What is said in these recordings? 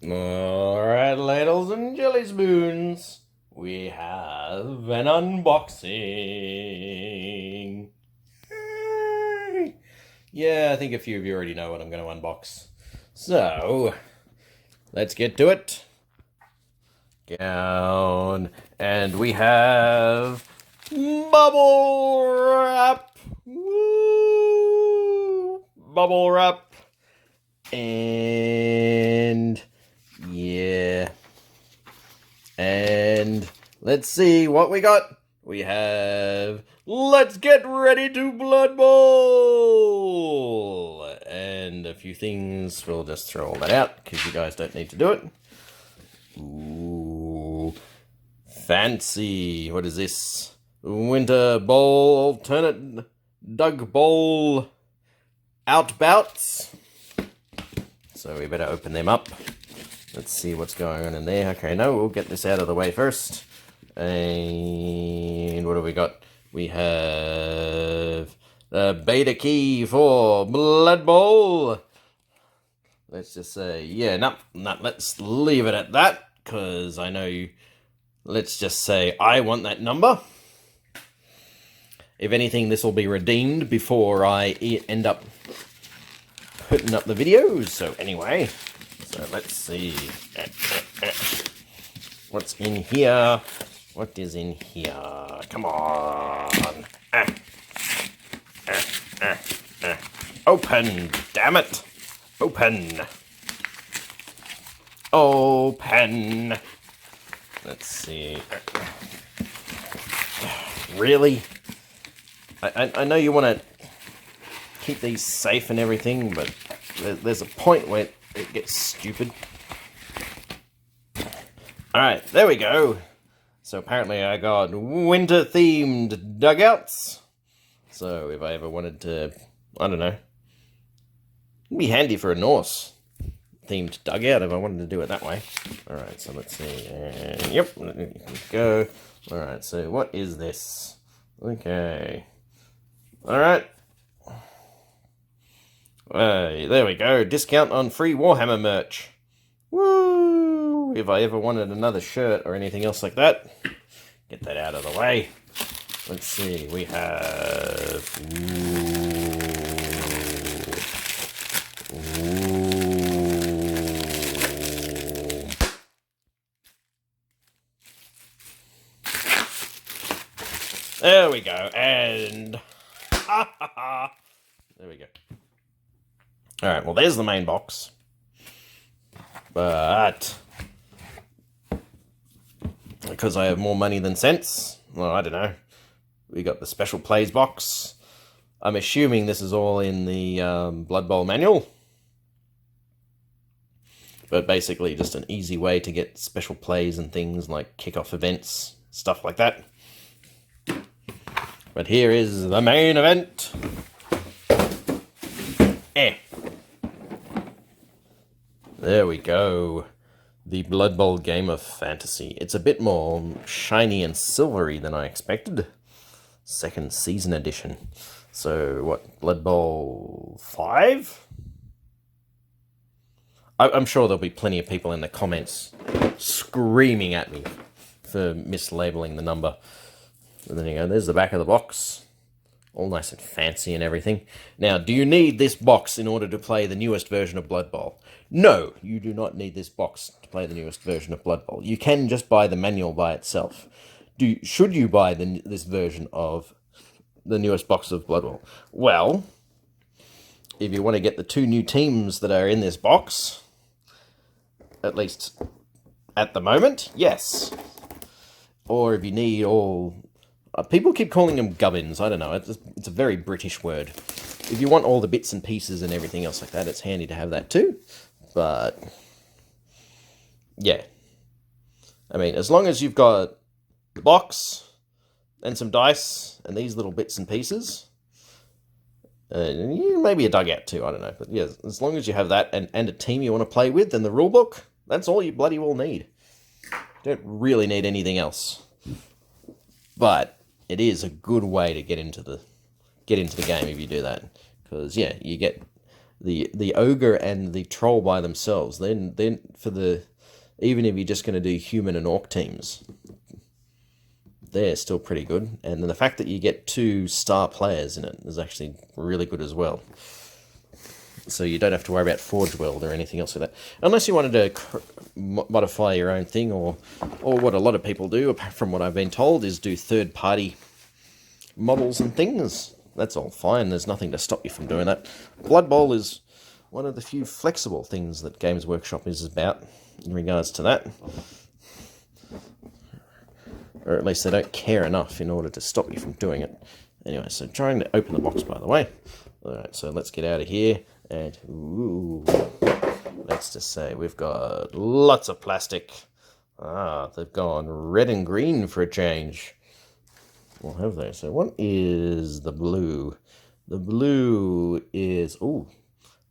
Alright, ladles and jelly spoons, we have an unboxing. Yay! Yeah, I think a few of you already know what I'm going to unbox. So, let's get to it. Down, and we have bubble wrap. Woo! Bubble wrap. And yeah. And let's see what we got. We have Let's Get Ready to Blood Bowl. And a few things. We'll just throw all that out because you guys don't need to do it. Ooh. Fancy. What is this? Winter Bowl alternate Doug Bowl outbouts. So we better open them up. Let's see what's going on in there. Okay, no, we'll get this out of the way first. And what have we got? We have the beta key for Blood Bowl. Let's just say, yeah, no, let's leave it at that, because I know you. Let's just say I want that number. If anything, this will be redeemed before I end up putting up the videos. So anyway, so let's see. What's in here? What is in here? Come on. Open, damn it. Open. Open. Let's see. Really? I know you want to keep these safe and everything, but there's a point where it gets stupid. Alright, there we go. So apparently I got winter-themed dugouts. So if I ever wanted to, I don't know, it'd be handy for a Norse-themed dugout if I wanted to do it that way. Alright, so let's see. Yep, go. Alright, so what is this? Okay. Alright. There we go. Discount on free Warhammer merch. Woo! If I ever wanted another shirt or anything else like that, get that out of the way. Let's see. We have. There we go. And. There we go. Alright, well, there's the main box. But because I have more money than sense, well, I don't know. We got the special plays box. I'm assuming this is all in the Blood Bowl manual. But basically just an easy way to get special plays and things like kickoff events, stuff like that. But here is the main event. There we go. The Blood Bowl game of fantasy. It's a bit more shiny and silvery than I expected. Second season edition. So, what, Blood Bowl 5? I'm sure there'll be plenty of people in the comments screaming at me for mislabeling the number. And then you go, there's the back of the box. All nice and fancy and everything. Now, do you need this box in order to play the newest version of Blood Bowl? No, you do not need this box to play the newest version of Blood Bowl. You can just buy the manual by itself. Should you buy this version of the newest box of Blood Bowl? Well, if you want to get the 2 new teams that are in this box, at least at the moment, yes. Or if you need all... people keep calling them gubbins. I don't know. It's a very British word. If you want all the bits and pieces and everything else like that, it's handy to have that too. But, yeah. I mean, as long as you've got the box and some dice and these little bits and pieces, maybe a dugout too, I don't know. But yeah, as long as you have that and a team you want to play with and the rulebook, that's all you bloody well need. You don't really need anything else. But it is a good way to get into the game if you do that, because yeah, you get the ogre and the troll by themselves. Then even if you're just going to do human and orc teams, they're still pretty good. And then the fact that you get 2 star players in it is actually really good as well. So you don't have to worry about Forge World or anything else like that. Unless you wanted to modify your own thing, or what a lot of people do, from what I've been told, is do third-party models and things. That's all fine. There's nothing to stop you from doing that. Blood Bowl is one of the few flexible things that Games Workshop is about in regards to that. Or at least they don't care enough in order to stop you from doing it. Anyway, so trying to open the box, by the way. Alright, so let's get out of here. And, ooh, let's just say we've got lots of plastic. They've gone red and green for a change. Well, have they? So what is the blue? The blue is,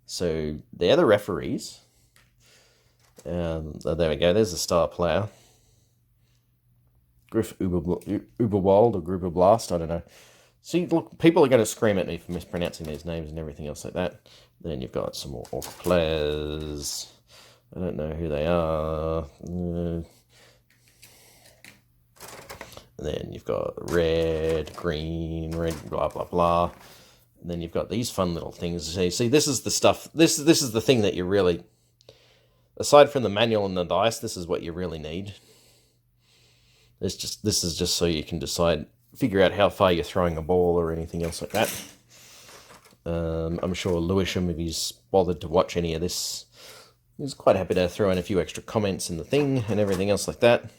so they're the referees. There we go, there's a star player. Griff Uberwald or Gruber Blast, I don't know. See, look, people are going to scream at me for mispronouncing these names and everything else like that. Then you've got some more orc players. I don't know who they are. And then you've got red, green, red, blah, blah, blah. And then you've got these fun little things. See, this is the stuff. This is the thing that you really, aside from the manual and the dice, this is what you really need. This is just so you can figure out how far you're throwing a ball or anything else like that. I'm sure Lewisham, if he's bothered to watch any of this, he's quite happy to throw in a few extra comments in the thing and everything else like that.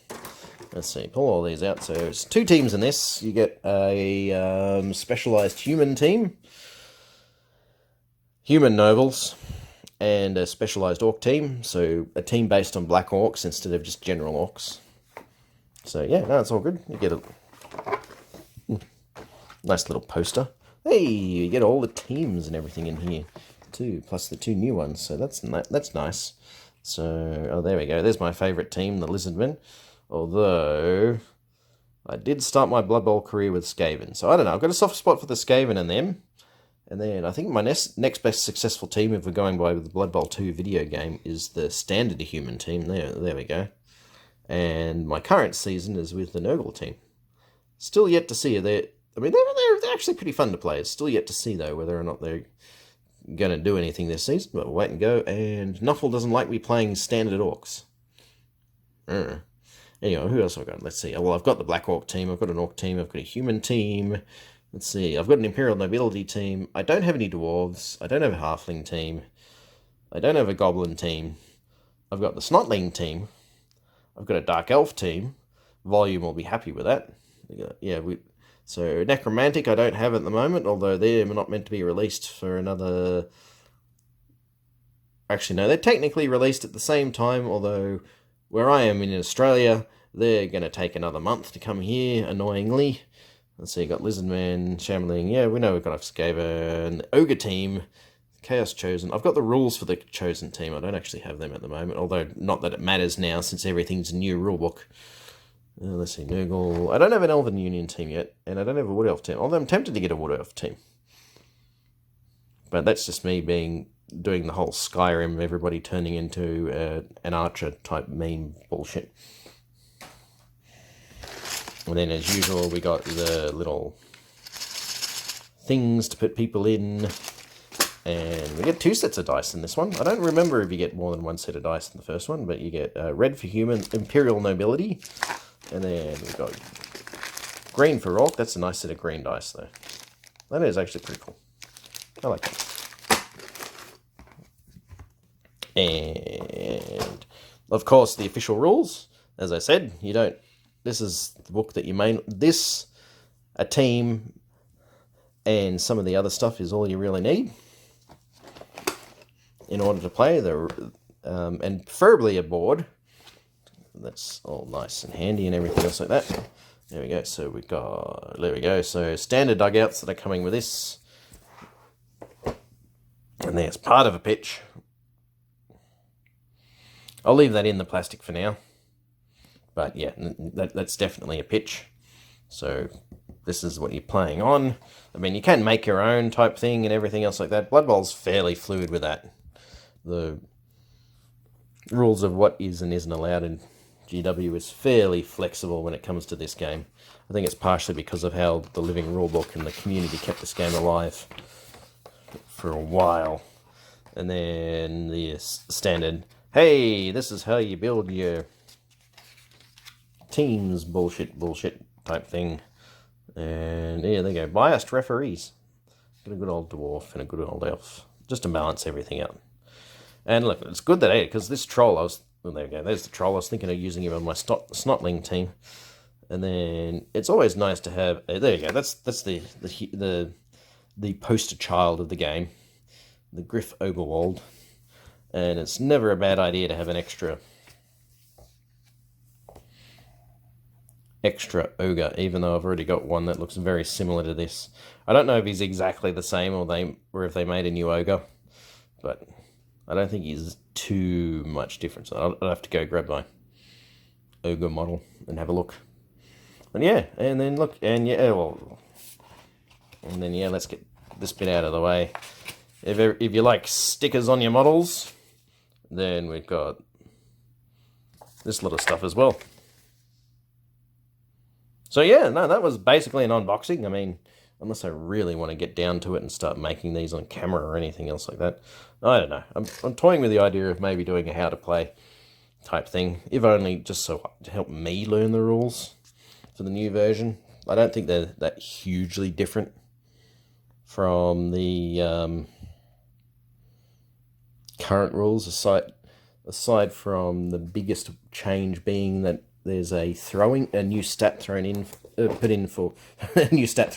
Let's see, pull all these out. So it's 2 teams in this. You get a specialised human team, human nobles, and a specialised orc team. So a team based on black orcs instead of just general orcs. So yeah, no, it's all good. You get a nice little poster. Hey, you get all the teams and everything in here too, plus the 2 new ones. So that's nice. So, there we go. There's my favourite team, the Lizardmen. Although, I did start my Blood Bowl career with Skaven. So, I don't know. I've got a soft spot for the Skaven and them. And then, I think my next best successful team, if we're going by with the Blood Bowl 2 video game, is the standard human team. There we go. And my current season is with the Nurgle team. Still yet to see. They're actually pretty fun to play. It's still yet to see, though, whether or not they're going to do anything this season, but we'll wait and go. And Nuffle doesn't like me playing standard orcs. Anyway, who else have I got? Let's see. Well, I've got the Black Orc team, I've got an Orc team, I've got a human team. Let's see, I've got an Imperial Nobility team. I don't have any Dwarves. I don't have a Halfling team. I don't have a Goblin team. I've got the Snotling team. I've got a Dark Elf team. Volume will be happy with that. Yeah, so Necromantic I don't have at the moment, although they're not meant to be released for another... Actually, no, they're technically released at the same time, although where I am in Australia, they're going to take another month to come here, annoyingly. Let's see, you got Lizardman, Shambling, yeah, we know we've got Skaven, Ogre team, Chaos Chosen. I've got the rules for the Chosen team, I don't actually have them at the moment, although not that it matters now, since everything's a new rulebook. Let's see, Nurgle. I don't have an Elven Union team yet, and I don't have a Wood Elf team, although I'm tempted to get a Wood Elf team. But that's just me doing the whole Skyrim, everybody turning into an archer type meme bullshit. And then, as usual, we got the little things to put people in. And we get 2 sets of dice in this one. I don't remember if you get more than 1 set of dice in the first one, but you get red for human, Imperial Nobility. And then we've got green for Orc. That's a nice set of green dice, though. That is actually pretty cool. I like that. And, of course, the official rules. As I said, you don't... This is the book that you may... a team, and some of the other stuff is all you really need in order to play. And preferably a board. That's all nice and handy and everything else like that. There we go. So we've got... There we go. So standard dugouts that are coming with this. And there's part of a pitch. I'll leave that in the plastic for now. But yeah, that's definitely a pitch. So this is what you're playing on. I mean, you can make your own type thing and everything else like that. Blood Bowl's fairly fluid with that. The rules of what is and isn't allowed in GW is fairly flexible when it comes to this game. I think it's partially because of how the living rulebook and the community kept this game alive for a while. And then the standard, hey, this is how you build your teams bullshit type thing. And yeah, there you go. Biased referees. Got a good old dwarf and a good old elf. Just to balance everything out. And look, it's good that, because this troll, well, there we go. There's the troll. I was thinking of using him on my Snotling team. And then it's always nice to have, there you go. That's the poster child of the game. The Griff Oberwald. And it's never a bad idea to have an extra ogre, even though I've already got one that looks very similar to this. I don't know if he's exactly the same or if they made a new ogre, but I don't think he's too much difference. I'll have to go grab my ogre model and have a look. And yeah, and then look, and yeah, well, and then yeah, let's get this bit out of the way. If you like stickers on your models, then we've got this little stuff as well. So yeah, no, that was basically an unboxing. I mean, unless I really want to get down to it and start making these on camera or anything else like that. I don't know. I'm toying with the idea of maybe doing a how to play type thing, if only just so to help me learn the rules for the new version. I don't think they're that hugely different from the current rules, aside from the biggest change being that there's a new stat thrown in, new stat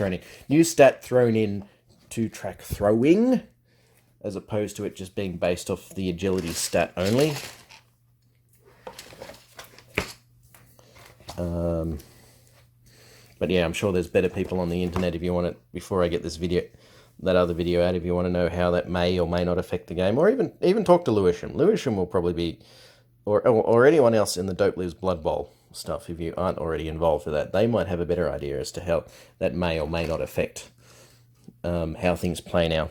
thrown in to track throwing, as opposed to it just being based off the agility stat only. But yeah, I'm sure there's better people on the internet if you want it, before I get this video, that other video out, if you want to know how that may or may not affect the game, or even talk to Lewisham. Lewisham will probably be, or anyone else in the DopeCups Blood Bowl stuff, if you aren't already involved with that. They might have a better idea as to how that may or may not affect how things play now.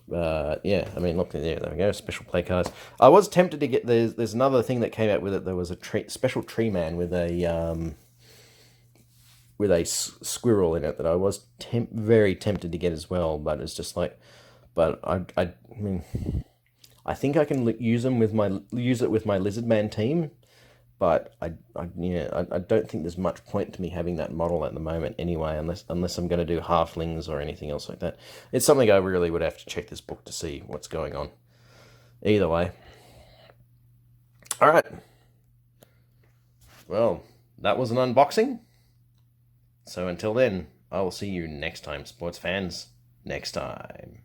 Yeah, I mean, look, there we go, special play cards. I was tempted to get, there's another thing that came out with it. There was a special tree man with a squirrel in it that I was very tempted to get as well, but it's just like, but I mean, I think I can use it with my Lizardman team, but I don't think there's much point to me having that model at the moment anyway, unless I'm going to do halflings or anything else like that. It's something I really would have to check this book to see what's going on. Either way. All right. Well, that was an unboxing. So until then, I will see you next time, sports fans. Next time.